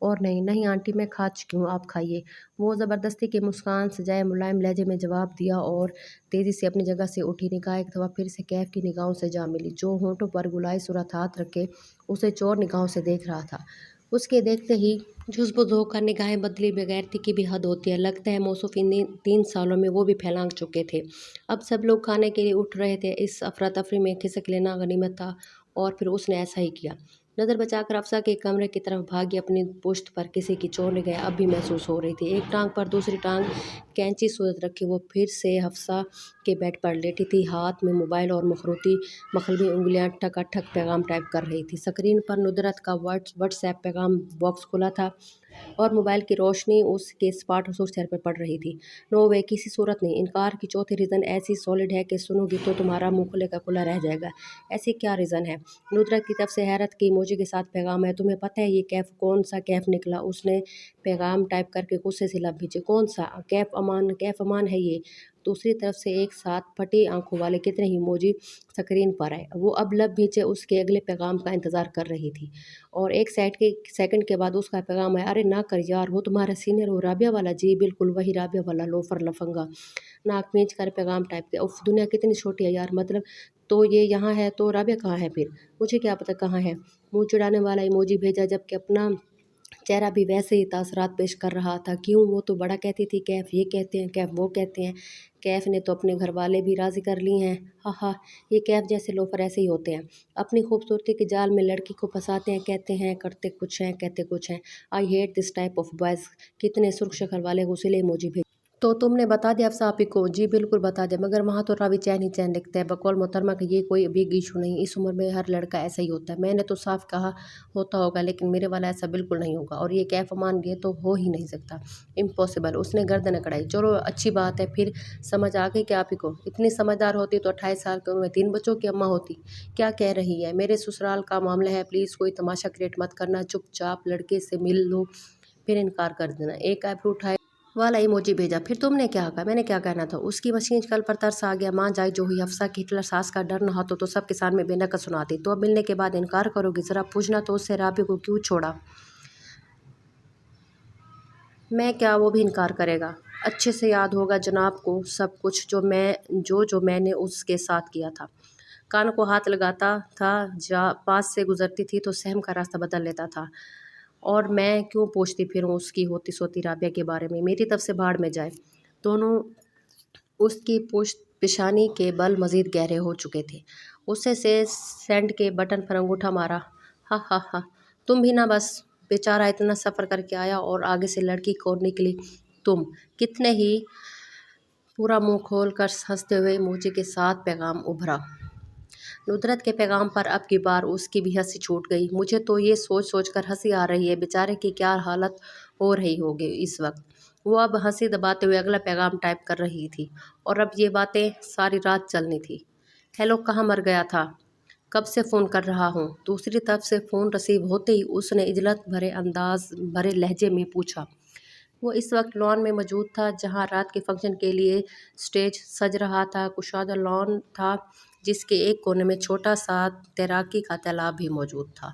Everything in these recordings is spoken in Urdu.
اور نہیں نہیں آنٹی میں کھا چکی ہوں، آپ کھائیے۔ وہ زبردستی کی مسکان سجائے ملائم لہجے میں جواب دیا اور تیزی سے اپنی جگہ سے اٹھی۔ نگاہ ایک دفعہ پھر سے کیف کی نگاہوں سے جا ملی، جو ہونٹوں پر گلائی صورت ہاتھ رکھے اسے چور نگاہوں سے دیکھ رہا تھا۔ اس کے دیکھتے ہی جھس بز ہو کر نگاہیں بدلی، بغیرتی کی بھی حد ہوتی ہے۔ لگتا ہے موصوف ان 3 سالوں میں وہ بھی پھیلانگ چکے تھے۔ اب سب لوگ کھانے کے لیے اٹھ رہے تھے، اس افراتفری میں کھسک لینا غنیمت تھا، اور پھر اس نے ایسا ہی کیا۔ نظر بچا کر افسا کے کمرے کی طرف بھاگی، اپنی پشت پر کسی کی چور نگاہیں اب بھی محسوس ہو رہی تھی۔ ایک ٹانگ پر دوسری ٹانگ کینچی صورت رکھے وہ پھر سے حفصہ کے بیڈ پر لیٹی تھی، ہاتھ میں موبائل اور مخروطی مخلبی انگلیاں ٹھکا ٹھک پیغام ٹائپ کر رہی تھی۔ اسکرین پر ندرت کا واٹس ایپ پیغام باکس کھلا تھا اور موبائل کی روشنی اس کے اسپاٹ حسوس چہرے پر پڑ رہی تھی۔ نو وے، کسی صورت نہیں۔ انکار کی چوتھی ریزن ایسی سالڈ ہے کہ سنو گی تو تمہارا منہ کھلے کا کھلا رہ جائے گا۔ ایسی کیا ریزن ہے؟ ندرت کی طرف سے حیرت کے ایموجی کے ساتھ پیغام ہے۔ تمہیں پتہ ہے یہ کیف کون سا کیف نکلا؟ اس نے پیغام ٹائپ کر کے غصے سے لب بھیجے۔ کون سا کیف؟ امان ہے یہ۔ دوسری طرف سے ایک ساتھ پھٹی آنکھوں والے کتنے ہی ایموجی اسکرین پر آئے۔ وہ اب لب بھیجے اس کے اگلے پیغام کا انتظار کر رہی تھی، اور ایک سیکنڈ کے بعد اس کا پیغام آیا، ارے نہ کر یار، وہ تمہارا سینئر، وہ رابعہ والا؟ جی بالکل وہی رابعہ والا لوفر لفنگا۔ ناک مینچ کر پیغام ٹائپ کیا، اف دنیا کتنی چھوٹی ہے یار، مطلب تو یہ یہاں ہے تو رابعہ کہاں ہے پھر؟ مجھے کیا پتہ کہاں ہے۔ منہ چڑھانے والا ایموجی بھیجا، جبکہ اپنا چہرہ بھی ویسے ہی تاثرات پیش کر رہا تھا۔ کیوں؟ وہ تو بڑا کہتی تھی، کیف یہ کہتے ہیں، کیف وہ کہتے ہیں، کیف نے تو اپنے گھر والے بھی راضی کر لی ہیں، ہاں ہاں۔ یہ کیف جیسے لوفر ایسے ہی ہوتے ہیں، اپنی خوبصورتی کے جال میں لڑکی کو پھنساتے ہیں، کہتے ہیں کرتے کچھ ہیں، کہتے کچھ ہیں۔ I hate this type of boys. کتنے سرخ شکل والے غصیلے ایموجی بھیجے۔ تو تم نے بتا دیا افسا آپی کو؟ جی بالکل بتا دیا، مگر وہاں تو راوی چین ہی چین لکھتا ہے۔ بقول محترمہ کہ یہ کوئی بگ ایشو نہیں، اس عمر میں ہر لڑکا ایسا ہی ہوتا ہے۔ میں نے تو صاف کہا ہوتا ہوگا، لیکن میرے والا ایسا بالکل نہیں ہوگا، اور یہ کیف امان یہ تو ہو ہی نہیں سکتا، امپاسبل۔ اس نے گردن اکڑائی۔ چلو اچھی بات ہے، پھر سمجھ آ گئی کہ آپی کو؟ اتنی سمجھدار ہوتی تو 28 سال کی عمر میں 3 بچوں کی اماں ہوتی۔ کیا کہہ رہی ہے؟ میرے سسرال کا معاملہ ہے، پلیز کوئی تماشا کریٹ مت کرنا، چپ چاپ لڑکے سے مل لو پھر انکار کر دینا۔ ایک آئیبرو اٹھائے والا ایموجی بھیجا۔ پھر تم نے کیا کہا؟ میں نے کیا کہنا تھا؟ اس کی مشین کل پر ترس آ گیا۔ ماں جائی جو ہوئی، افسا کی ہٹلر ساس کا ڈر نہ ہوتا تو سب کے سامنے بے نقص سناتی۔ تو اب ملنے کے بعد انکار کرو گی؟ ذرا پوچھنا تو اس سے، رابعہ کو کیوں چھوڑا؟ میں کیا، وہ بھی انکار کرے گا؟ اچھے سے یاد ہوگا جناب کو سب کچھ جو میں نے اس کے ساتھ کیا تھا۔ کان کو ہاتھ لگاتا تھا، پاس سے گزرتی تھی تو سہم کا راستہ بدل لیتا تھا، اور میں کیوں پوچھتی پھروں اس کی ہوتی سوتی رابعہ کے بارے میں؟ میری طرف سے بھاڑ میں جائے۔ دونوں اس کی پیشانی کے بل مزید گہرے ہو چکے تھے۔ غصے سے سینڈ کے بٹن پر انگوٹھا مارا۔ ہا ہا ہا، تم بھی نہ بس، بیچارہ اتنا سفر کر کے آیا اور آگے سے لڑکی کو نکلی تم۔ کتنے ہی پورا منہ کھول کر ہنستے ہوئے ایموجی کے ساتھ پیغام ابھرا۔ ندرت کے پیغام پر اب کی بار اس کی بھی ہنسی چھوٹ گئی۔ مجھے تو یہ سوچ کر ہنسی آ رہی ہے، بیچارے کی کیا حالت ہو رہی ہوگی اس وقت۔ وہ اب ہنسی دباتے ہوئے اگلا پیغام ٹائپ کر رہی تھی، اور اب یہ باتیں ساری رات چلنی تھی۔ ہیلو، کہاں مر گیا تھا؟ کب سے فون کر رہا ہوں۔ دوسری طرف سے فون رسیو ہوتے ہی اس نے عجلت بھرے لہجے میں پوچھا۔ وہ اس وقت لان میں موجود تھا، جہاں رات کے فنکشن کے لیے سٹیج سج رہا تھا۔ کشادہ لان تھا جس کے ایک کونے میں چھوٹا سا تیراکی کا تالاب بھی موجود تھا۔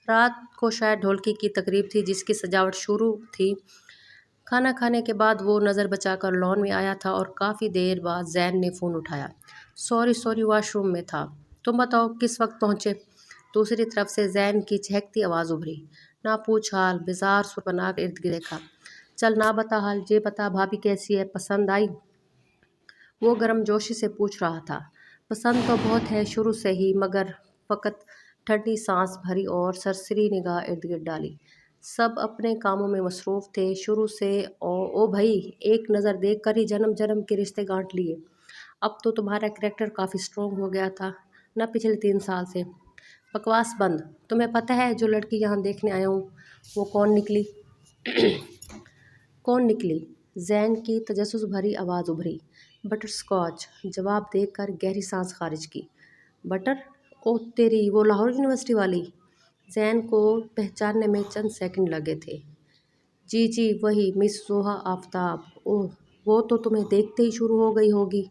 رات کو شاید ڈھولکی کی تقریب تھی جس کی سجاوٹ شروع تھی۔ کھانا کھانے کے بعد وہ نظر بچا کر لان میں آیا تھا، اور کافی دیر بعد زین نے فون اٹھایا۔ سوری واش روم میں تھا۔ تم بتاؤ کس وقت پہنچے؟ دوسری طرف سے زین کی چہکتی آواز ابھری۔ نہ پوچھ حال، بیزار سر بنا کر ارد گرد دیکھا۔ چل نہ بتا حال، یہ بتا بھابھی کیسی ہے، پسند آئی؟ وہ گرم جوشی سے پوچھ رہا تھا۔ پسند تو بہت ہے شروع سے ہی، مگر فقط ٹھنڈی سانس بھری اور سرسری نگاہ ارد گرد ڈالی۔ سب اپنے کاموں میں مصروف تھے شروع سے۔ او بھائی، ایک نظر دیکھ کر ہی جنم کے رشتے گانٹھ لیے۔ اب تو تمہارا کریکٹر کافی سٹرونگ ہو گیا تھا نہ پچھلے 3 سال سے۔ بکواس بند۔ تمہیں پتہ ہے جو لڑکی یہاں دیکھنے آیا ہوں وہ کون نکلی؟ کون نکلی؟ زین کی تجسس بھری آواز ابھری۔ بٹر سکاچ، جواب دے کر گہری سانس خارج کی۔ بٹر؟ اوہ تیری، وہ لاہور یونیورسٹی والی؟ زین کو پہچاننے میں چند سیکنڈ لگے تھے۔ جی وہی، مس زوہا آفتاب۔ اوہ، وہ تو تمہیں دیکھتے ہی شروع ہو گئی ہوگی۔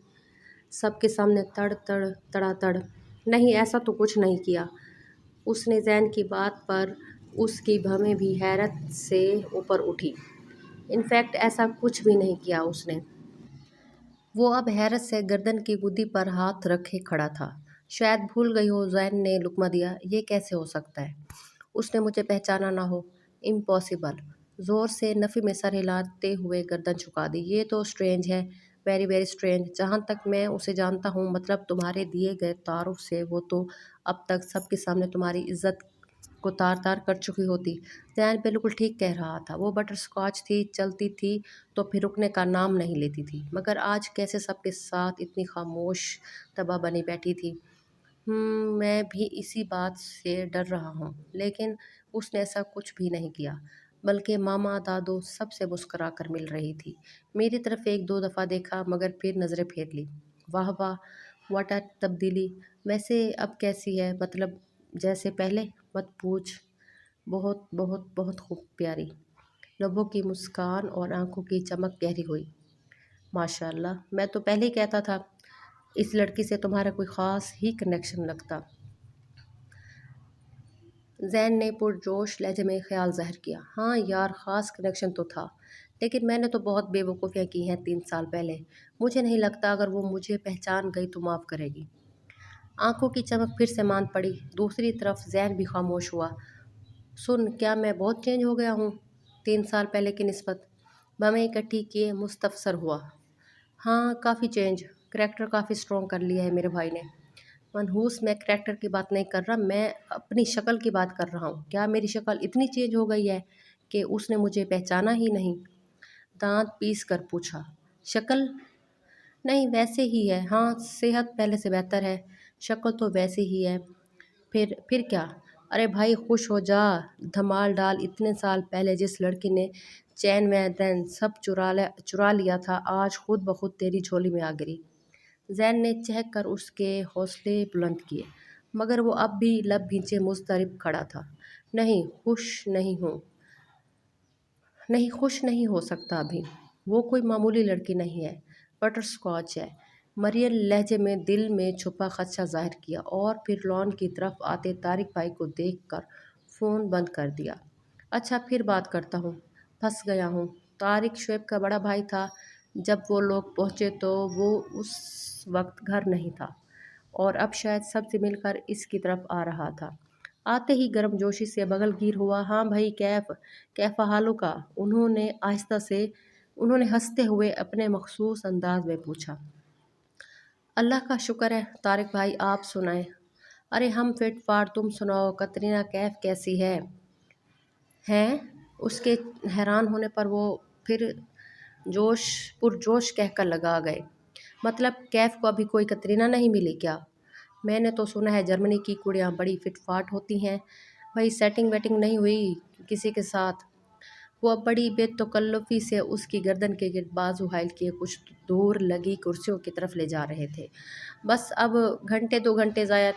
سب کے سامنے تڑا تڑ۔ نہیں، ایسا تو کچھ نہیں کیا۔ اس نے زین کی بات پر اس کی بھویں بھی حیرت سے اوپر اٹھی۔ انفیکٹ ایسا کچھ بھی نہیں کیا اس نے۔ وہ اب حیرت سے گردن کی گدی پر ہاتھ رکھے کھڑا تھا۔ شاید بھول گئی ہو، زین نے لقمہ دیا۔ یہ کیسے ہو سکتا ہے؟ اس نے مجھے پہچانا نہ ہو؟ امپاسبل۔ زور سے نفی میں سر ہلاتے ہوئے گردن جھکا دی۔ یہ تو اسٹرینج ہے، ویری ویری اسٹرینج۔ جہاں تک میں اسے جانتا ہوں، مطلب تمہارے دیے گئے تعارف سے، وہ تو اب تک سب کے سامنے تمہاری عزت کو تار تار کر چکی ہوتی۔ زین بالکل ٹھیک کہہ رہا تھا۔ وہ بٹر اسکاچ تھی، چلتی تھی تو پھر رکنے کا نام نہیں لیتی تھی، مگر آج کیسے سب کے ساتھ اتنی خاموش طبع بنی بیٹھی تھی۔ میں بھی اسی بات سے ڈر رہا ہوں۔ لیکن اس نے ایسا کچھ بھی نہیں کیا، بلکہ ماما دادو سب سے مسکرا کر مل رہی تھی۔ میری طرف ایک دو دفعہ دیکھا، مگر پھر نظریں پھیر لی۔ واہ واہ، واٹ اے تبدیلی! ویسے اب کیسی ہے؟ مطلب جیسے پہلے؟ مت پوچھ، بہت بہت بہت خوب پیاری۔ لبوں کی مسکان اور آنکھوں کی چمک گہری ہوئی۔ ماشاء اللہ، میں تو پہلے ہی کہتا تھا اس لڑکی سے تمہارا کوئی خاص ہی کنیکشن لگتا۔ زین نے پرجوش لہجے میں خیال ظاہر کیا۔ ہاں یار، خاص کنیکشن تو تھا، لیکن میں نے تو بہت بے وقوفیاں کی ہیں 3 سال پہلے۔ مجھے نہیں لگتا اگر وہ مجھے پہچان گئی تو معاف کرے گی۔ آنکھوں کی چمک پھر سے ماند پڑی۔ دوسری طرف زین بھی خاموش ہوا۔ سن، کیا میں بہت چینج ہو گیا ہوں 3 سال پہلے کی نسبت؟ بھویں اکٹھی کیے مستفسر ہوا۔ ہاں، کافی چینج، کریکٹر کافی اسٹرانگ کر لیا ہے میرے بھائی نے۔ منحوس، میں کریکٹر کی بات نہیں کر رہا، میں اپنی شکل کی بات کر رہا ہوں۔ کیا میری شکل اتنی چینج ہو گئی ہے کہ اس نے مجھے پہچانا ہی نہیں؟ دانت پیس کر پوچھا۔ شکل؟ نہیں، ویسے ہی ہے۔ ہاں، صحت پہلے سے بہتر ہے، شکل تو ویسے ہی ہے۔ پھر کیا؟ ارے بھائی خوش ہو جا، دھمال ڈال۔ اتنے سال پہلے جس لڑکی نے چین وین سب چرا لیا تھا، آج خود بخود تیری جھولی میں آ گری۔ زین نے چہک کر اس کے حوصلے بلند کیے، مگر وہ اب بھی لب بھینچے مضطرب کھڑا تھا۔ نہیں، خوش نہیں ہو سکتا ابھی۔ وہ کوئی معمولی لڑکی نہیں ہے، بٹر اسکاچ ہے۔ مرئل لہجے میں دل میں چھپا خدشہ ظاہر کیا، اور پھر لان کی طرف آتے طارق بھائی کو دیکھ کر فون بند کر دیا۔ اچھا، پھر بات کرتا ہوں، پھنس گیا ہوں۔ طارق شعیب کا بڑا بھائی تھا۔ جب وہ لوگ پہنچے تو وہ اس وقت گھر نہیں تھا، اور اب شاید سب سے مل کر اس کی طرف آ رہا تھا۔ آتے ہی گرم جوشی سے بغل گیر ہوا۔ ہاں بھائی، کیف حالوں کا؟ انہوں نے ہنستے ہوئے اپنے مخصوص انداز میں پوچھا۔ اللہ کا شکر ہے طارق بھائی، آپ سنائیں؟ ارے ہم فٹ فاٹ، تم سناؤ۔ کترینہ کیف کیسی ہے؟ ہیں؟ اس کے حیران ہونے پر وہ پھر پرجوش کہہ کر لگا گئے۔ مطلب کیف کو ابھی کوئی کترینہ نہیں ملی کیا؟ میں نے تو سنا ہے جرمنی کی کڑیاں بڑی فٹ فاٹ ہوتی ہیں۔ بھائی سیٹنگ ویٹنگ نہیں ہوئی کسی کے ساتھ؟ وہ اب بڑی بے تکلفی سے اس کی گردن کے گرد بازو حائل کیے کچھ دور لگی کرسیوں کی طرف لے جا رہے تھے۔ بس اب 1-2 گھنٹے ضائع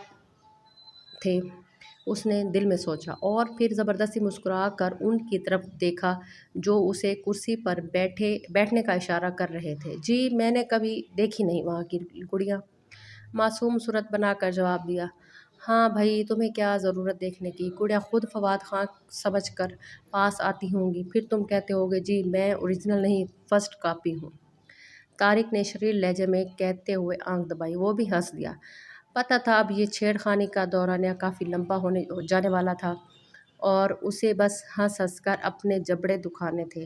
تھے، اس نے دل میں سوچا، اور پھر زبردستی مسکرا کر ان کی طرف دیکھا جو اسے کرسی پر بیٹھنے کا اشارہ کر رہے تھے۔ جی، میں نے کبھی دیکھی نہیں وہاں کی گڑیاں، معصوم صورت بنا کر جواب دیا۔ ہاں بھائی، تمہیں کیا ضرورت دیکھنے کی؟ گڑیاں خود فواد خان سمجھ کر پاس آتی ہوں گی، پھر تم کہتے ہوگے جی میں اوریجنل نہیں، فرسٹ کاپی ہوں۔ طارق نے شریر لہجے میں کہتے ہوئے آنکھ دبائی۔ وہ بھی ہنس دیا۔ پتہ تھا اب یہ چھیڑ خانی کا دورانیہ کافی لمبا ہونے جانے والا تھا، اور اسے بس ہنس ہنس کر اپنے جبڑے دکھانے تھے۔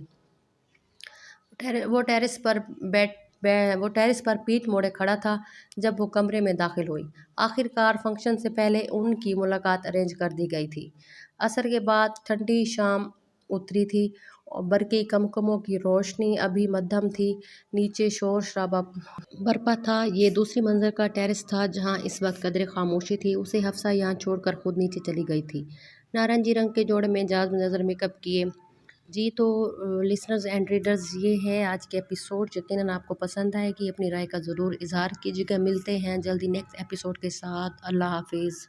وہ ٹیرس پر پیٹھ موڑے کھڑا تھا جب وہ کمرے میں داخل ہوئی۔ آخر کار فنکشن سے پہلے ان کی ملاقات ارینج کر دی گئی تھی۔ عصر کے بعد ٹھنڈی شام اتری تھی، برقی کمکموں کی روشنی ابھی مدھم تھی۔ نیچے شور شرابہ برپا تھا۔ یہ دوسری منزل کا ٹیرس تھا جہاں اس وقت قدرے خاموشی تھی۔ اسے حفصہ یہاں چھوڑ کر خود نیچے چلی گئی تھی، نارنجی رنگ کے جوڑے میں جاز نظر میک اپ کیے۔ جی تو لسنرز اینڈ ریڈرز، یہ ہے آج کے ایپیسوڈ۔ یقیناً آپ کو پسند آئے گی، اپنی رائے کا ضرور اظہار کیجیے گا۔ ملتے ہیں جلدی نیکسٹ ایپیسوڈ کے ساتھ۔ اللہ حافظ۔